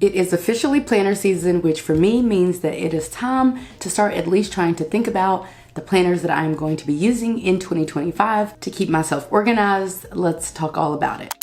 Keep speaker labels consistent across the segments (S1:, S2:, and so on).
S1: It is officially planner season, which for me means that it is time to start at least trying to think about the planners that I am going to be using in 2025 to keep myself organized. Let's talk all about it.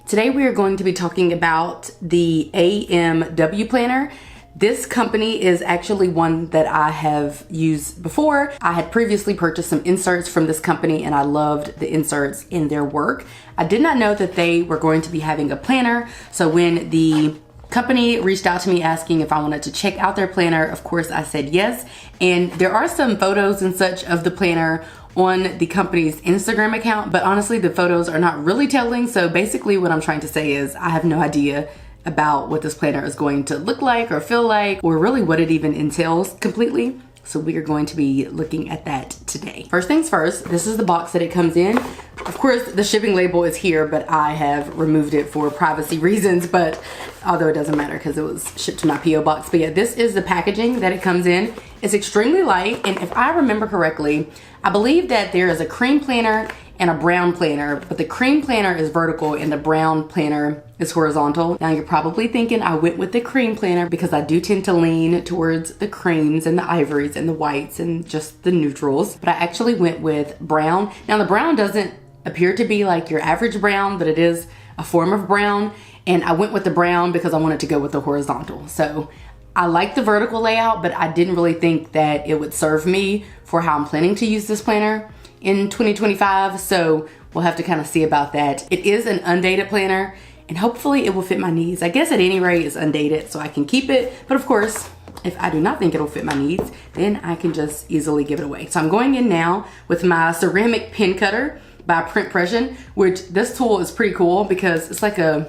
S1: Today we are going to be talking about the AMW Planner. This company is actually one that I have used before. I had previously purchased some inserts from this company and I loved the inserts in their work. I did not know that they were going to be having a planner. So when the company reached out to me asking if I wanted to check out their planner, of course I said yes. And there are some photos and such of the planner on the company's Instagram account, but honestly the photos are not really telling. So basically what I'm trying to say is I have no idea about what this planner is going to look like or feel like, or really what it even entails completely. So we are going to be looking at that today. First things first, this is the box that it comes in. Of course, the shipping label is here, but I have removed it for privacy reasons, but although it doesn't matter because it was shipped to my P.O. box. But yeah, this is the packaging that it comes in. It's extremely light, and if I remember correctly, I believe that there is a cream planner and a brown planner, but the cream planner is vertical and the brown planner is horizontal. Now you're probably thinking I went with the cream planner because I do tend to lean towards the creams and the ivories and the whites and just the neutrals, but I actually went with brown. Now the brown doesn't appear to be like your average brown, but it is a form of brown, and I went with the brown because I wanted to go with the horizontal. So I like the vertical layout, but I didn't really think that it would serve me for how I'm planning to use this planner in 2025, so we'll have to kind of see about that. It is an undated planner, and hopefully it will fit my needs. I guess at any rate it's undated, so I can keep it, but of course, if I do not think it'll fit my needs, then I can just easily give it away. So I'm going in now with my ceramic pen cutter by Print Pression, which this tool is pretty cool because it's like a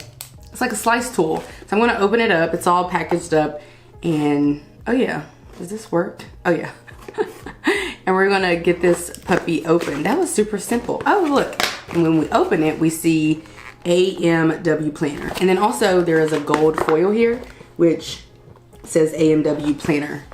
S1: slice tool. So I'm gonna open it up, it's all packaged up, and oh yeah, does this work? Oh yeah. And we're gonna get this puppy open. That was super simple. Oh look, and when we open it, we see AMW Planner. And then also there is a gold foil here, which says AMW Planner.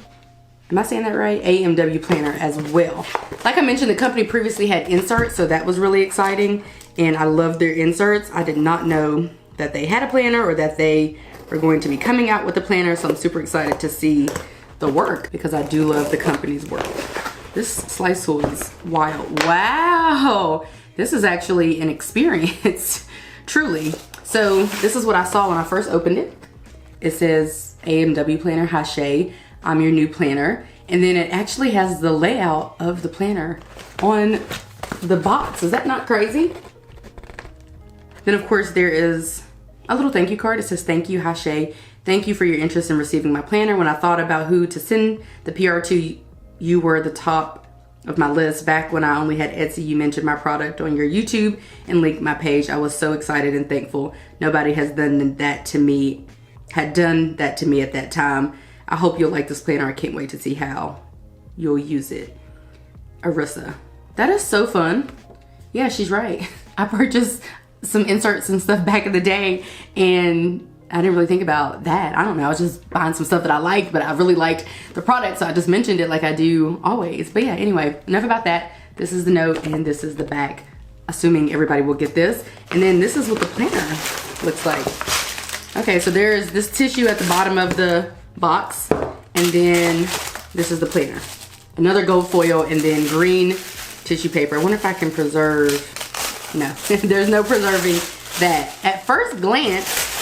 S1: Am I saying that right? AMW Planner as well. Like I mentioned, the company previously had inserts, so that was really exciting. And I love their inserts. I did not know that they had a planner or that they were going to be coming out with a planner. So I'm super excited to see the work because I do love the company's work. This slice tool is wild. Wow, this is actually an experience, truly. So this is what I saw when I first opened it. It says AMW Planner, Hashay, I'm your new planner. And then it actually has the layout of the planner on the box. Is that not crazy? Then of course there is a little thank you card. It says, thank you, Hashay. Thank you for your interest in receiving my planner. When I thought about who to send the PR to, you were the top of my list. Back when I only had Etsy, you mentioned my product on your YouTube and linked my page. I was so excited and thankful. Nobody has done that to me at that time. I hope you'll like this planner. I can't wait to see how you'll use it. Arissa. That is so fun. Yeah, she's right. I purchased some inserts and stuff back in the day, and I didn't really think about that. I don't know, I was just buying some stuff that I liked, but I really liked the product, so I just mentioned it like I do always. But yeah, anyway, enough about that. This is the note and this is the back, assuming everybody will get this. And then this is what the planner looks like. Okay, so there's this tissue at the bottom of the box, and then this is the planner. Another gold foil and then green tissue paper. I wonder if I can preserve, no, there's no preserving that. At first glance,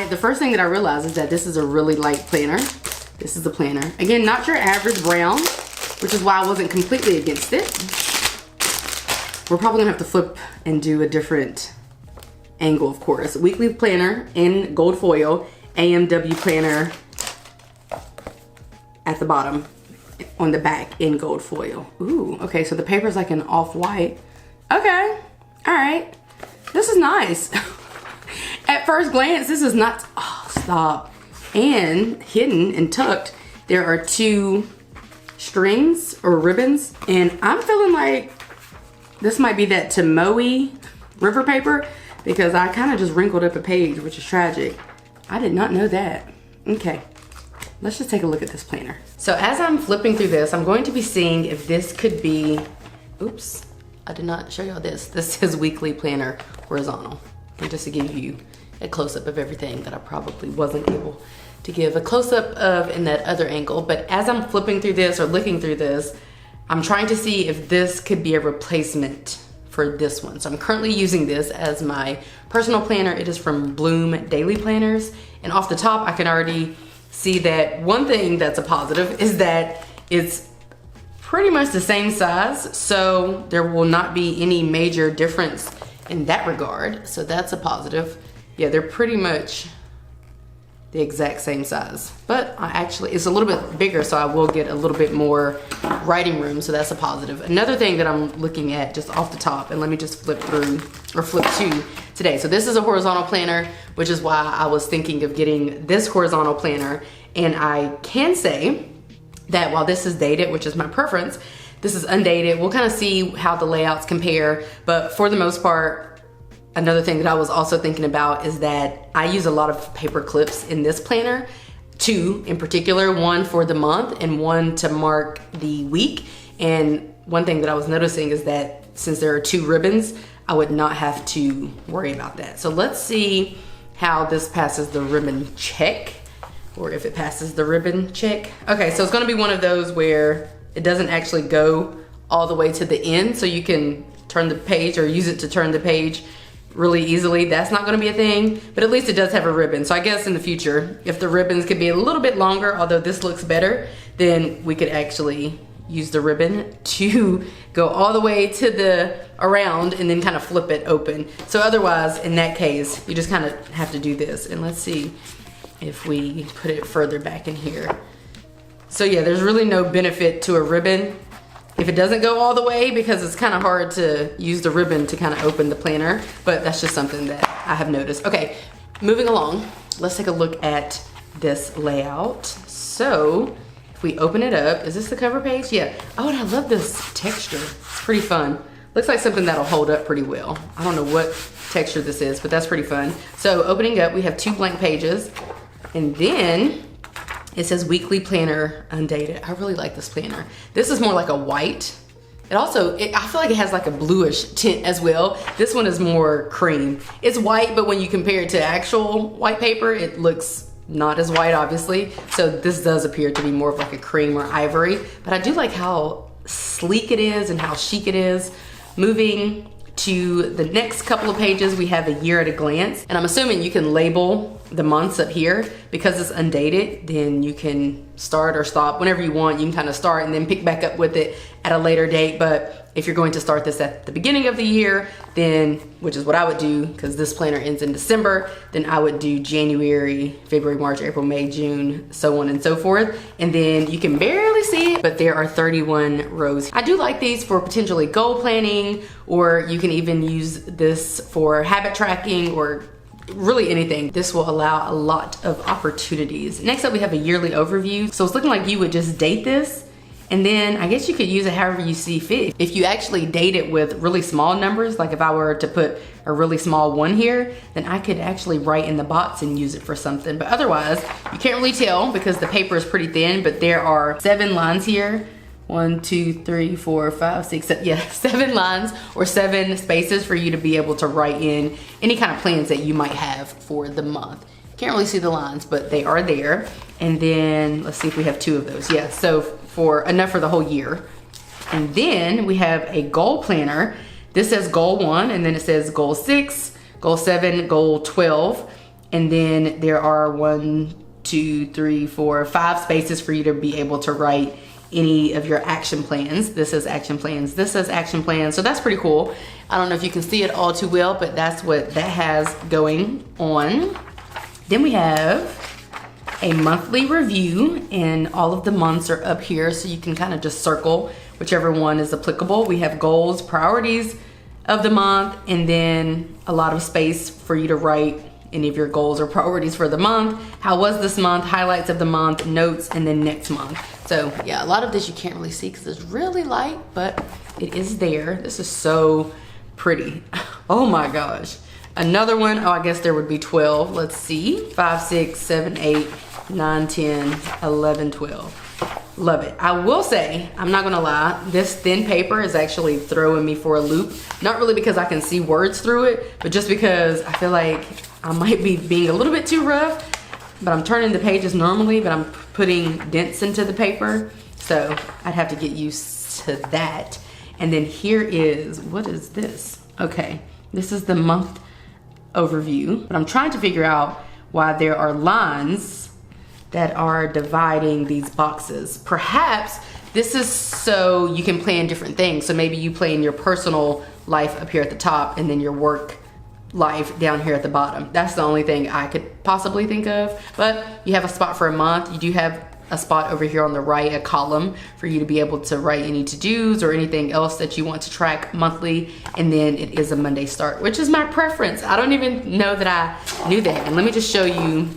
S1: the first thing that I realized is that this is a really light planner. This is the planner. Again, not your average brown, which is why I wasn't completely against it. We're probably gonna have to flip and do a different angle, of course. Weekly planner in gold foil, AMW Planner at the bottom, on the back in gold foil. Ooh, okay, so the paper's like an off-white. Okay, all right, this is nice. At first glance, this is not, oh, stop. And hidden and tucked, there are two strings or ribbons, and I'm feeling like this might be that Tomoe river paper because I kind of just wrinkled up a page, which is tragic. I did not know that. Okay, let's just take a look at this planner. So as I'm flipping through this, I'm going to be seeing if this could be, oops, I did not show y'all this. This is weekly planner horizontal. And just to give you a close-up of everything that I probably wasn't able to give a close-up of in that other angle. But as I'm flipping through this or looking through this, I'm trying to see if this could be a replacement for this one. So I'm currently using this as my personal planner. It is from Bloom Daily Planners. And off the top, I can already see that one thing that's a positive is that it's pretty much the same size. So there will not be any major difference in that regard. So that's a positive. Yeah, they're pretty much the exact same size, but it's a little bit bigger, so I will get a little bit more writing room, so that's a positive. Another thing that I'm looking at just off the top, and let me just flip to today. So this is a horizontal planner, which is why I was thinking of getting this horizontal planner. And I can say that while this is dated, which is my preference, this is undated. We'll kind of see how the layouts compare, but for the most part, another thing that I was also thinking about is that I use a lot of paper clips in this planner, 2 in particular, one for the month and one to mark the week. And one thing that I was noticing is that since there are 2 ribbons, I would not have to worry about that. So let's see how this passes the ribbon check, or if it passes the ribbon check. Okay, so it's gonna be one of those where it doesn't actually go all the way to the end, so you can turn the page or use it to turn the page really easily. That's not gonna be a thing, but at least it does have a ribbon. So I guess in the future, if the ribbons could be a little bit longer, although this looks better, then we could actually use the ribbon to go all the way to the around and then kind of flip it open. So otherwise, in that case, you just kind of have to do this. And let's see if we put it further back in here. So yeah, there's really no benefit to a ribbon if it doesn't go all the way, because it's kind of hard to use the ribbon to kind of open the planner, but that's just something that I have noticed. Okay, moving along, let's take a look at this layout. So if we open it up, is this the cover page? Yeah. Oh, and I love this texture. It's pretty fun. Looks like something that'll hold up pretty well. I don't know what texture this is, but that's pretty fun. So opening up, we have 2 blank pages, and then it says weekly planner undated. I really like this planner. This is more like a white. It also, I feel like it has like a bluish tint as well. This one is more cream. It's white, but when you compare it to actual white paper, it looks not as white, obviously. So this does appear to be more of like a cream or ivory, but I do like how sleek it is and how chic it is. Moving to the next couple of pages, we have a year at a glance, and I'm assuming you can label the months up here. Because it's undated, then you can start or stop whenever you want. You can kind of start and then pick back up with it at a later date. But if you're going to start this at the beginning of the year, then, which is what I would do, because this planner ends in December, then I would do January, February, March, April, May, June, so on and so forth. And then you can barely see it, but there are 31 rows. I do like these for potentially goal planning, or you can even use this for habit tracking or really anything. This will allow a lot of opportunities. Next up, we have a yearly overview. So it's looking like you would just date this, and then I guess you could use it however you see fit. If you actually date it with really small numbers, like if I were to put a really small 1 here, then I could actually write in the box and use it for something. But otherwise, you can't really tell because the paper is pretty thin, but there are 7 lines here. 1, 2, 3, 4, 5, 6, 7, yeah, 7 lines or 7 spaces for you to be able to write in any kind of plans that you might have for the month. Can't really see the lines, but they are there. And then let's see if we have 2 of those. Yeah, so for enough for the whole year. And then we have a goal planner. This says goal 1, and then it says goal 6, goal 7, goal 12. And then there are 1, 2, 3, 4, 5 spaces for you to be able to write any of your action plans. This is action plans, this is action plans. So that's pretty cool. I don't know if you can see it all too well, but that's what that has going on. Then we have a monthly review, and all of the months are up here, so you can kind of just circle whichever one is applicable. We have goals, priorities of the month, and then a lot of space for you to write any of your goals or priorities for the month. How was this month? Highlights of the month, notes, and then next month. So yeah, a lot of this you can't really see because it's really light, but it is there. This is so pretty. Oh my gosh. Another one, oh, I guess there would be 12. Let's see, 5, 6, 7, 8, 9, 10, 11, 12. Love it. I will say, I'm not gonna lie, this thin paper is actually throwing me for a loop. Not really because I can see words through it, but just because I feel like I might be being a little bit too rough, but I'm turning the pages normally, but I'm putting dents into the paper. So I'd have to get used to that. And then here is, what is this? Okay, this is the month overview, but I'm trying to figure out why there are lines that are dividing these boxes. Perhaps this is so you can plan different things. So maybe you plan your personal life up here at the top and then your work life down here at the bottom. That's the only thing I could possibly think of. But you have a spot for a month. You do have a spot over here on the right, a column for you to be able to write any to-dos or anything else that you want to track monthly. And then it is a Monday start, which is my preference. I don't even know that I knew that. And let me just show you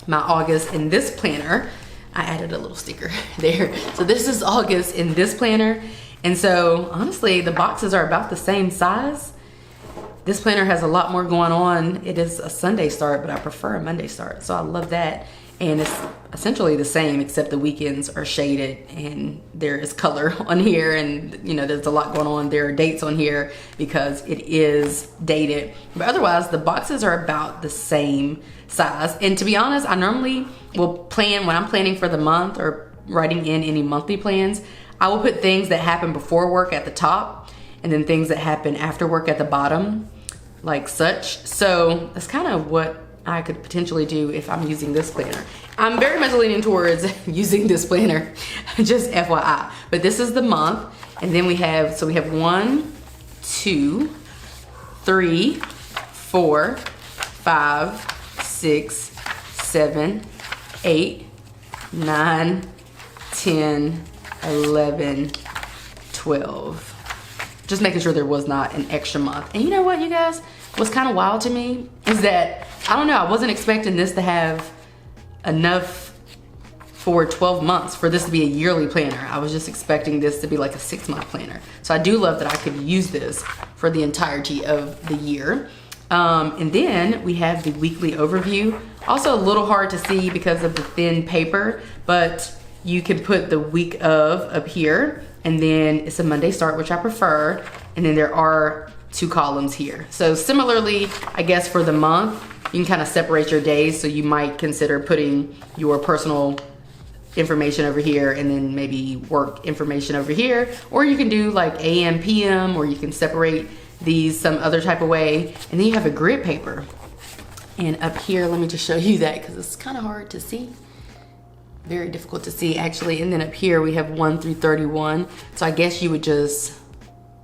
S1: my August in this planner. I added a little sticker there. So this is August in this planner. And so honestly, the boxes are about the same size. This planner has a lot more going on. It is a Sunday start, but I prefer a Monday start. So I love that. And it's essentially the same, except the weekends are shaded and there is color on here, and you know, there's a lot going on. There are dates on here because it is dated. But otherwise, the boxes are about the same size. And to be honest, I normally will plan, when I'm planning for the month or writing in any monthly plans, I will put things that happen before work at the top and then things that happen after work at the bottom, like such. So that's kind of what I could potentially do if I'm using this planner. I'm very much leaning towards using this planner, just FYI. But this is the month, and then we have, so we have 1, 2, 3, 4, 5, 6, 7, 8, 9, 10, 11, 12. Just making sure there was not an extra month. And you know what, you guys? What's kind of wild to me is that, I don't know, I wasn't expecting this to have enough for 12 months, for this to be a yearly planner. I was just expecting this to be like a 6-month planner. So I do love that I could use this for the entirety of the year. And then we have the weekly overview. Also a little hard to see because of the thin paper, but you can put the week of up here, and then it's a Monday start, which I prefer. And then there are 2 columns here. So similarly, I guess for the month, you can kind of separate your days. So you might consider putting your personal information over here and then maybe work information over here. Or you can do like AM, PM, or you can separate these some other type of way. And then you have a grid paper. And up here, let me just show you that because it's kind of hard to see. Very difficult to see actually. And then up here we have 1 through 31. So I guess you would just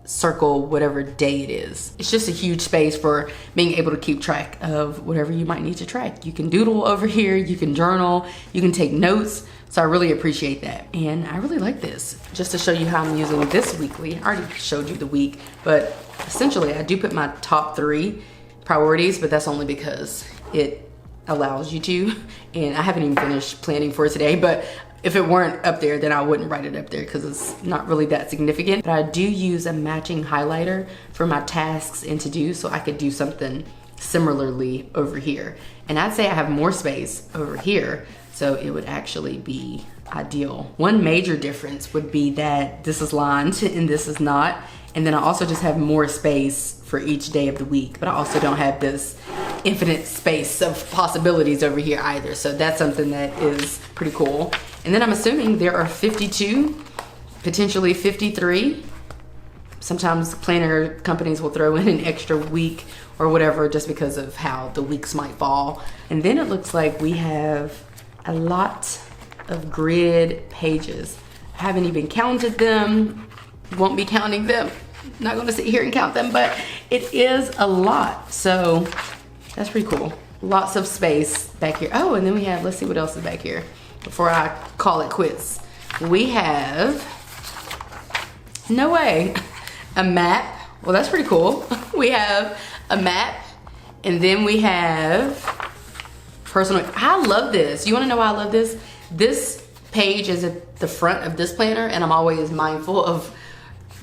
S1: circle whatever day it is. It's just a huge space for being able to keep track of whatever you might need to track. You can doodle over here, you can journal, you can take notes. So I really appreciate that. And I really like this. Just to show you how I'm using this weekly. I already showed you the week, but essentially I do put my top 3 priorities, but that's only because it allows you to. And I haven't even finished planning for today, but if it weren't up there, then I wouldn't write it up there because it's not really that significant. But I do use a matching highlighter for my tasks and to do, so I could do something similarly over here. And I'd say I have more space over here, so it would actually be ideal. One major difference would be that this is lined and this is not. And then I also just have more space for each day of the week, but I also don't have this infinite space of possibilities over here either. So that's something that is pretty cool. And then I'm assuming there are 52, potentially 53. Sometimes planner companies will throw in an extra week or whatever just because of how the weeks might fall. And then it looks like we have a lot of grid pages. I haven't even counted them, won't be counting them. Not gonna sit here and count them, but it is a lot. So that's pretty cool. Lots of space back here. Oh, and then we have, let's see what else is back here before I call it quits. We have, no way, a map. Well, that's pretty cool. We have a map, and then we have personal. I love this. You wanna know why I love this? This page is at the front of this planner, and I'm always mindful of,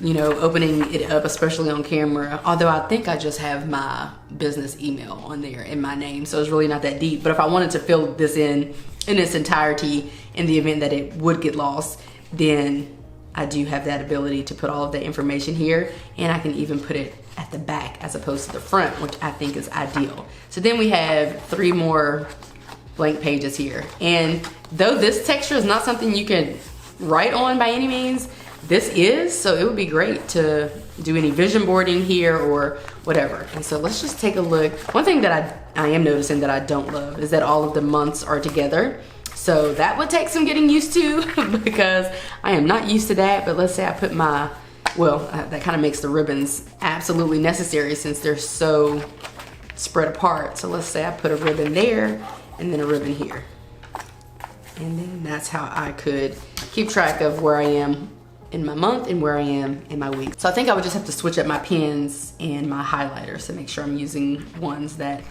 S1: you know, opening it up, especially on camera. Although I think I just have my business email on there in my name, so it's really not that deep. But if I wanted to fill this in its entirety in the event that it would get lost, then I do have that ability to put all of the information here, and I can even put it at the back as opposed to the front, which I think is ideal. So then we have 3 more blank pages here. And though this texture is not something you can write on by any means, this is, so it would be great to do any vision boarding here or whatever. And so let's just take a look. One thing that I am noticing that I don't love is that all of the months are together. So that would take some getting used to because I am not used to that. But let's say I put my, well, that kind of makes the ribbons absolutely necessary since they're so spread apart. So let's say I put a ribbon there and then a ribbon here. And then that's how I could keep track of where I am in my month and where I am in my week. So I think I would just have to switch up my pens and my highlighters to make sure I'm using ones that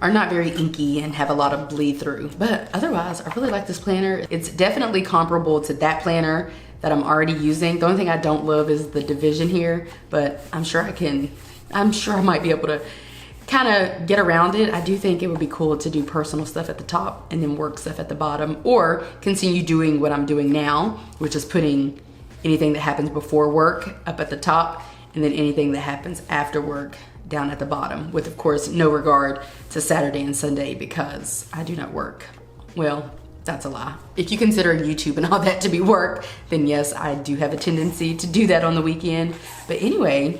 S1: are not very inky and have a lot of bleed through. But otherwise, I really like this planner. It's definitely comparable to that planner that I'm already using. The only thing I don't love is the division here, but I'm sure I might be able to kind of get around it. I do think it would be cool to do personal stuff at the top and then work stuff at the bottom, or continue doing what I'm doing now, which is putting anything that happens before work up at the top and then anything that happens after work down at the bottom, with of course no regard to Saturday and Sunday because I do not work. Well, that's a lie. If you consider YouTube and all that to be work, then yes, I do have a tendency to do that on the weekend. But anyway,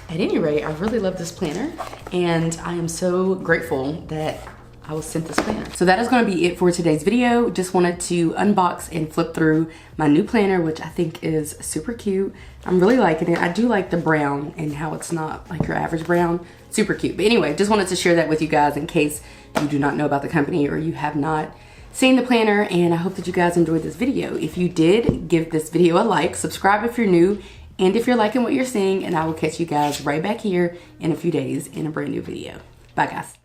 S1: at any rate, I really love this planner and I am so grateful that I was sent this planner. So that is going to be it for today's video. Just wanted to unbox and flip through my new planner, which I think is super cute. I'm really liking it. I do like the brown and how it's not like your average brown. Super cute. But anyway, just wanted to share that with you guys in case you do not know about the company or you have not seen the planner, and I hope that you guys enjoyed this video. If you did, give this video a like, subscribe if you're new, and if you're liking what you're seeing, and I will catch you guys right back here in a few days in a brand new video. Bye guys.